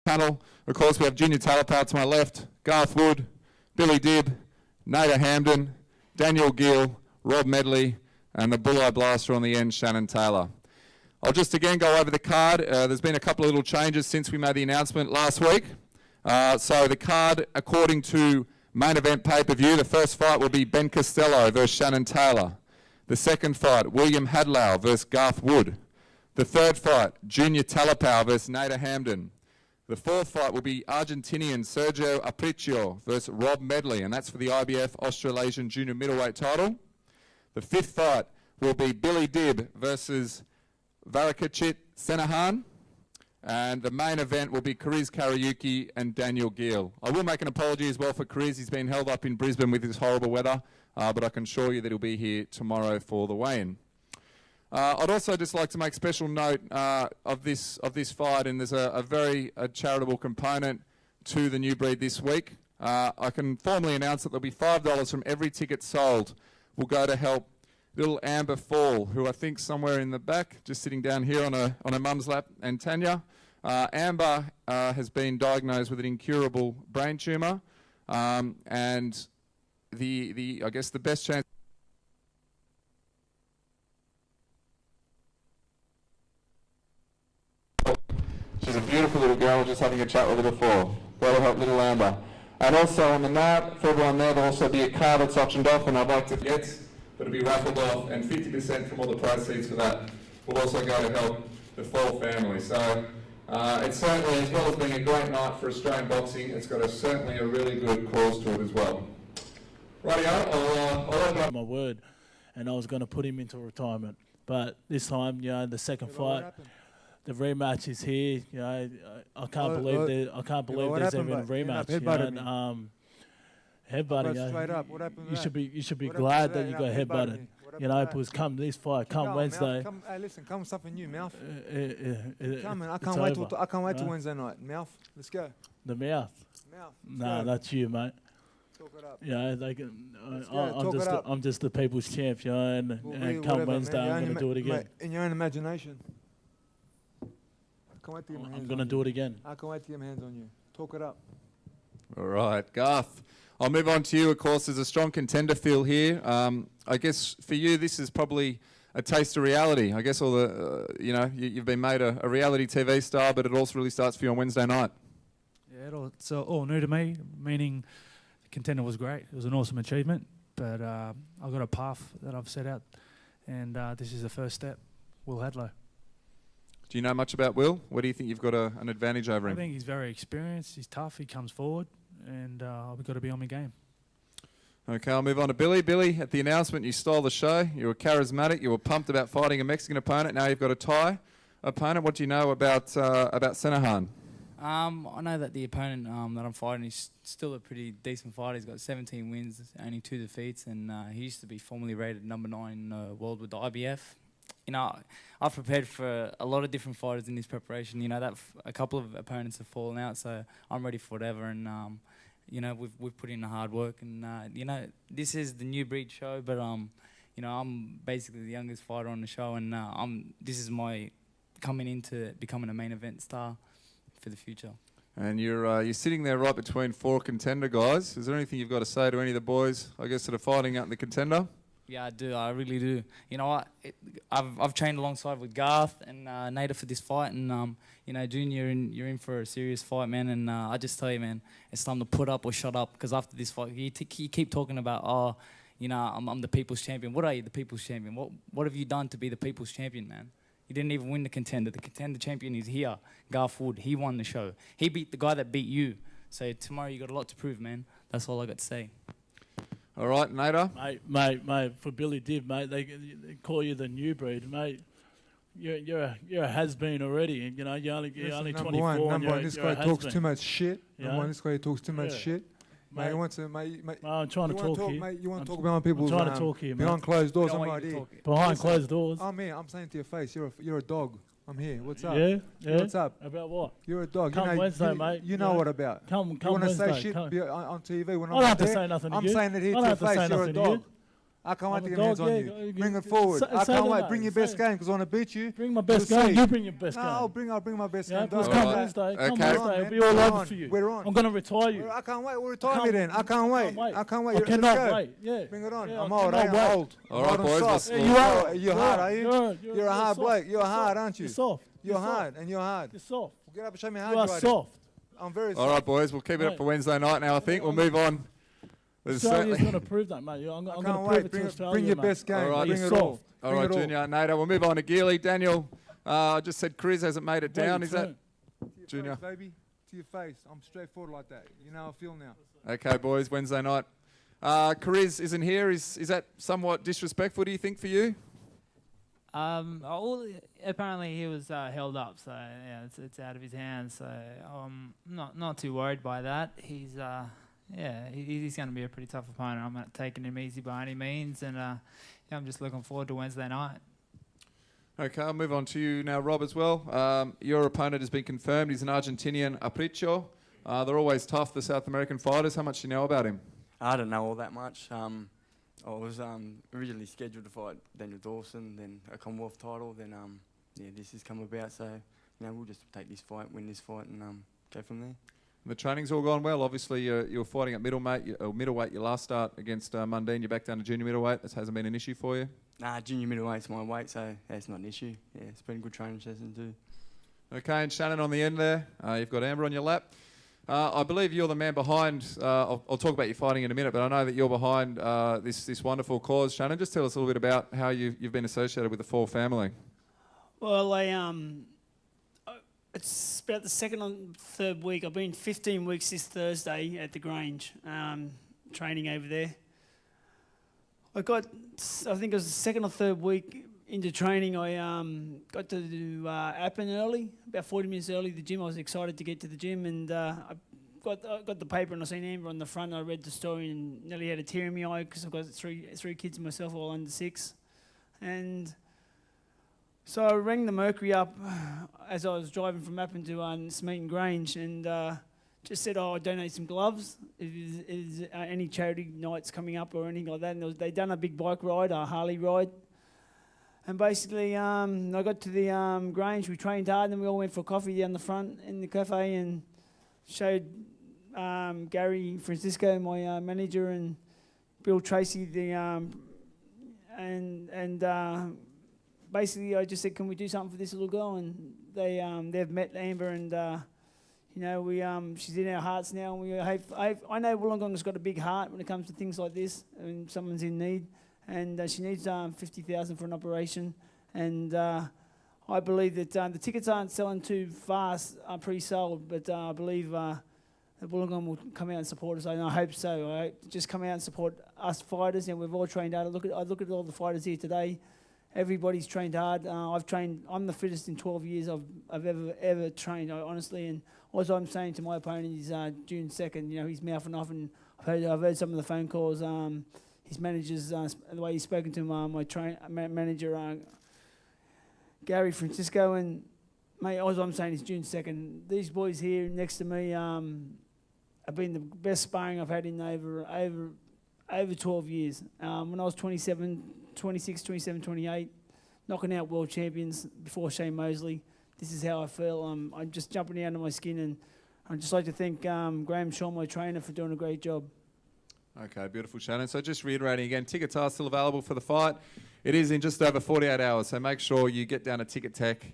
panel. Of course, we have Junior Talapout to my left, Garth Wood, Billy Dibb, Nader Hamden, Daniel Geale, Rob Medley, and the Bulleye Blaster on the end, Shannon Taylor. I'll just again go over the card. There's been a couple of little changes since we made the announcement last week. So the card, according to main event pay-per-view, the first fight will be Ben Costello versus Shannon Taylor. The second fight, William Hadlow versus Garth Wood. The third fight, Junior Talapout versus Nader Hamden. The fourth fight will be Argentinian Sergio Apricio versus Rob Medley, and that's for the IBF Australasian Junior Middleweight title. The fifth fight will be Billy Dibb versus Varakachit Senahan. And the main event will be Kariuki and Daniel Geale. I will make an apology as well for Kariz. He's been held up in Brisbane with this horrible weather, but I can assure you that he'll be here tomorrow for the weigh-in. I'd also just like to make special note of this fight, and there's a very charitable component to the New Breed this week. I can formally announce that there'll be $5 from every ticket sold will go to help little Amber Fall, who I think somewhere in the back, just sitting down here on a mum's lap, and Tanya. Amber has been diagnosed with an incurable brain tumour, and I guess the best chance. She's a beautiful little girl, just having a chat with her before. That'll help little Amber. And also on the map, for everyone there, there'll also be a car that's auctioned off, and I'd like to get, but it'll be raffled off, and 50% from all the proceeds for that will also go to help the Fall family. So it's certainly, as well as being a great night for Australian boxing, it's got certainly a really good cause to it as well. Rightio, I'll open up. My word, and I was going to put him into retirement, but this time, the second fight. The rematch is here. I can't believe there's even a rematch. Headbutting. Straight up. What happened? You should be glad that you got headbutted. Because come this fight, come Wednesday. Hey, listen, come with something new, Mouth. Come on, I can't wait till Wednesday night. Mouth, let's go. The Mouth. Nah, that's you, mate. Talk it up. They can. I'm just the people's champ, and come Wednesday, I'm going to do it again. Mate, in your own imagination. I'm going to do it again. I can't wait to get my hands on you. Talk it up. All right, Garth. I'll move on to you. Of course, there's a strong contender feel here. I guess for you, this is probably a taste of reality. I guess all the, you've been made a reality TV star, but it also really starts for you on Wednesday night. Yeah, it's all new to me, meaning the contender was great. It was an awesome achievement, but I've got a path that I've set out, and this is the first step. Will Hadlow. Do you know much about Will? What do you think you've got an advantage over him? I think he's very experienced. He's tough. He comes forward, and we've got to be on my game. Okay, I'll move on to Billy. Billy, at the announcement, you stole the show. You were charismatic. You were pumped about fighting a Mexican opponent. Now you've got a Thai opponent. What do you know about Senahan? I know that the opponent that I'm fighting is still a pretty decent fighter. He's got 17 wins, only 2 defeats, and he used to be formerly rated number 9 in the world with the IBF. I've prepared for a lot of different fighters in this preparation. A couple of opponents have fallen out, so I'm ready for whatever. And we've put in the hard work. And this is the New Breed show, but I'm basically the youngest fighter on the show, and this is my coming into becoming a main event star for the future. And you're sitting there right between 4 contender guys. Is there anything you've got to say to any of the boys, I guess, that are fighting out in the contender? Yeah, I do. I really do. You know what? I've trained alongside with Garth and Nader for this fight, and Junior, you're in for a serious fight, man. And I just tell you, man, it's time to put up or shut up. Because after this fight, you keep talking about, I'm the people's champion. What are you, the people's champion? What have you done to be the people's champion, man? You didn't even win the contender. The contender champion is here, Garth Wood. He won the show. He beat the guy that beat you. So tomorrow you got a lot to prove, man. That's all I got to say. All right, Nader. Mate, for Billy Dibb, mate, they call you the new breed, mate. You're a has-been already. You're only 24. Number one, this guy talks too much shit. This guy talks too much shit. Mate, I'm trying to talk here. Mate, you want to talk behind people's behind closed doors? I'm right here. Behind closed doors. I'm here. I'm saying to your face, you're a dog. I'm here. What's up? Yeah. What's up? About what? You're a dog. Come Wednesday, mate. You know what about? Come you want to Wednesday. say shit on TV when I'm I don't have to say nothing to you. I'm saying it here to your face. You're a dog. I can't wait I'm to a get my hands dog, on yeah, you. Bring it forward. I say can't that, wait. mate, Bring your say best it. game because I want to beat you. Bring my best You'll game. see. You bring your best game. I'll bring my best Yeah, game. because Don't come worry. Wednesday, come Okay. Wednesday, it'll be all over for you. We're on. I'm going to retire you. I can't wait. We'll retire me then. I can't wait. I can't wait. I Let's cannot go. wait. Yeah. Bring it on. Yeah, I'm I old. cannot I'm wait. old. All right, I'm boys, soft. let's- Yeah, you are. You're hard, are you? You're a hard soft. bloke. You're hard, soft. aren't you? You're soft. You're hard, and you're hard. You're soft. Get up and show me how You hard are you are. soft. I'm very All soft. right, boys, we'll keep it up for Wednesday night now, I think. We'll move on. There's Australia's certainly- going to prove that, mate. I'm I going to can't prove wait. it to Bring Australia, your mate. best game. All right. Bring You're it all. soft. All Bring right, it all. Junior, Nader. We'll move on to Geale. Daniel, I just said Chris hasn't made it Wait down. your Is that turn. To your Junior? face, baby. To your face. I'm straightforward like that. You know how I feel now. okay, boys? Wednesday night. Kariz isn't here. Is that somewhat disrespectful? Do you think for you? Apparently he was held up, so yeah, it's out of his hands. So not too worried by that. He's he's going to be a pretty tough opponent. I'm not taking him easy by any means, and I'm just looking forward to Wednesday night. Okay, I'll move on to you now, Rob, as well. Your opponent has been confirmed. He's an Argentinian, Apricho. They're always tough, the South American fighters. How much do you know about him? I don't know all that much. I was originally scheduled to fight Daniel Dawson, then a Commonwealth title, then this has come about. So we'll just take this fight, win this fight, and go from there. The training's all gone well. Obviously, you're fighting at middleweight. Your last start against Mundine, you're back down to junior middleweight. This hasn't been an issue for you? Nah, junior middleweight's my weight, so that's not an issue. Yeah, it's been a good training session too. Okay, and Shannon on the end there. You've got Amber on your lap. I believe you're the man behind, I'll talk about your fighting in a minute, but I know that you're behind this wonderful cause. Shannon, just tell us a little bit about how you've been associated with the Fall family. Well, it's about the second or third week. I've been 15 weeks this Thursday at the Grange, training over there. I think it was the second or third week into training. I got to do Appen early, about 40 minutes early. The gym. I was excited to get to the gym, and I got the paper, and I seen Amber on the front. I read the story and nearly had a tear in my eye because I've got three kids myself, all under 6, and so I rang the Mercury up as I was driving from Appen to Smeaton Grange, and just said, I donate some gloves. Is any charity nights coming up or anything like that? And they done a big bike ride, a Harley ride. And basically, I got to the Grange, we trained hard, and then we all went for coffee down the front in the cafe and showed Gary Francisco, my manager, and Bill Tracy, basically I just said, can we do something for this little girl? And they've met Amber, and she's in our hearts now. And I know Wollongong's got a big heart when it comes to things like this, and someone's in need. And she needs $50,000 for an operation, and I believe that the tickets aren't selling too fast, are pre-sold, but I believe that Wollongong will come out and support us, and I hope so. I just come out and support us fighters, and we've all trained hard. I look at all the fighters here today. Everybody's trained hard. I'm the fittest in 12 years I've ever trained, honestly. And all I'm saying to my opponent is June 2nd. He's mouthing off, and I've heard some of the phone calls. His managers, the way he's spoken to my manager, Gary Francisco, and mate, all I'm saying is June 2nd. These boys here next to me have been the best sparring I've had in over 12 years. When I was 26, 27, 28, knocking out world champions before Shane Mosley, this is how I feel. I'm just jumping out of my skin, and I'd just like to thank Graham Shaw, my trainer, for doing a great job. Okay, beautiful, Shannon. So just reiterating again, tickets are still available for the fight. It is in just over 48 hours, so make sure you get down to Ticket Tech